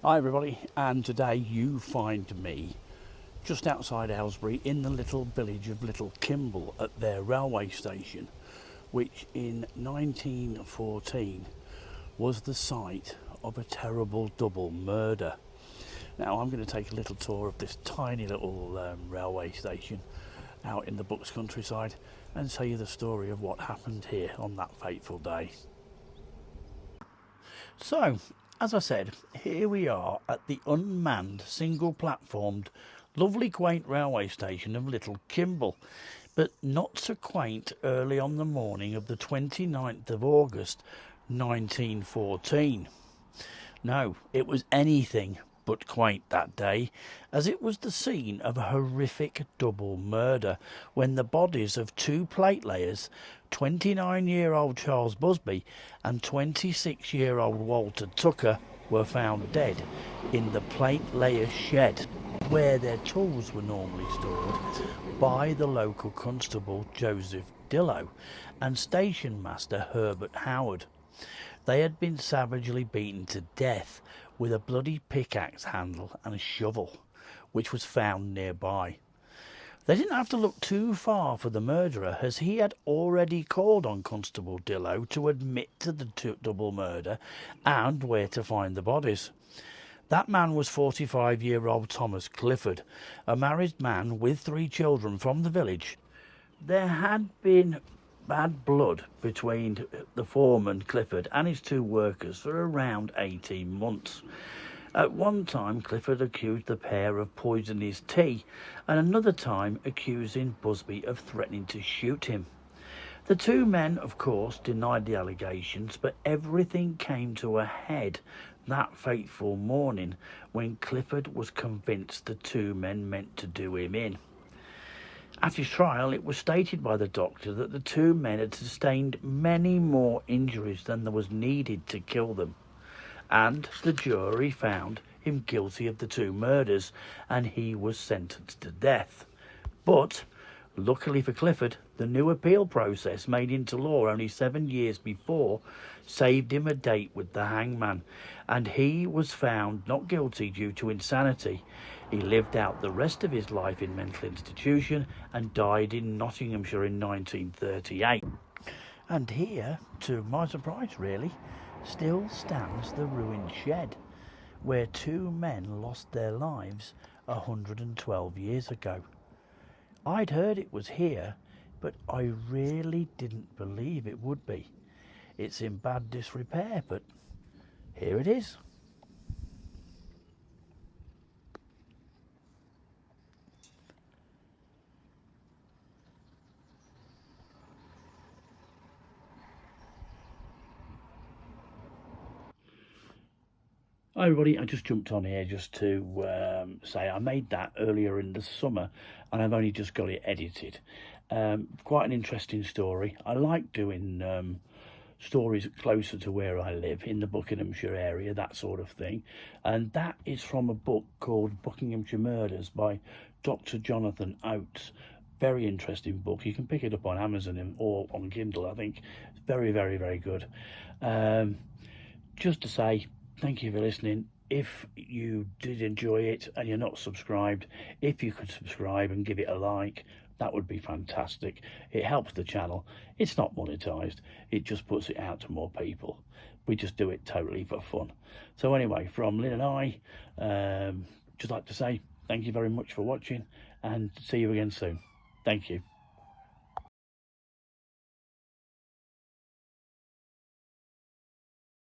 Hi everybody, and today you find me just outside Aylesbury in the little village of Little Kimble at their railway station, which in 1914 was the site of a terrible double murder. Now I'm going to take a little tour of this tiny little railway station out in the Bucks countryside and tell you the story of what happened here on that fateful day. So, as I said, here we are at the unmanned, single-platformed, lovely quaint railway station of Little Kimble, but not so quaint early on the morning of the 29th of August 1914. No, it was anything but quaint that day, as it was the scene of a horrific double murder when the bodies of two platelayers, 29-year-old Charles Busby and 26-year-old Walter Tucker, were found dead in the platelayers' shed where their tools were normally stored by the local constable Joseph Dillo and station master Herbert Howard. They had been savagely beaten to death with a bloody pickaxe handle and a shovel, which was found nearby. They didn't have to look too far for the murderer, as he had already called on Constable Dillo to admit to the double murder and where to find the bodies. That man was 45-year-old Thomas Clifford, a married man with 3 children from the village. There had been bad blood between the foreman Clifford and his 2 workers for around 18 months. At one time, Clifford accused the pair of poisoning his tea, and another time accusing Busby of threatening to shoot him. The 2 men, of course, denied the allegations, but everything came to a head that fateful morning when Clifford was convinced the 2 men meant to do him in. At his trial, it was stated by the doctor that the 2 men had sustained many more injuries than there was needed to kill them, and the jury found him guilty of the 2 murders, and he was sentenced to death. But, luckily for Clifford, the new appeal process made into law only 7 years before saved him a date with the hangman, and he was found not guilty due to insanity. He lived out the rest of his life in mental institution and died in Nottinghamshire in 1938. And here, to my surprise really, still stands the ruined shed where 2 men lost their lives 112 years ago. I'd heard it was here, but I really didn't believe it would be. It's in bad disrepair, but here it is. Hi everybody, I just jumped on here just to say I made that earlier in the summer and I've only just got it edited. Quite an interesting story. I like doing stories closer to where I live, in the Buckinghamshire area, that sort of thing. And that is from a book called Buckinghamshire Murders by Dr Johnathon Oates. Very interesting book. You can pick it up on Amazon or on Kindle, I think. It's very, very, very good. Just to say, thank you for listening. If you did enjoy it and you're not subscribed, if you could subscribe and give it a like, that would be fantastic. It helps the channel. It's not monetized. It just puts it out to more people. We just do it totally for fun. So anyway, from Lynn and I, just like to say thank you very much for watching and see you again soon. Thank you.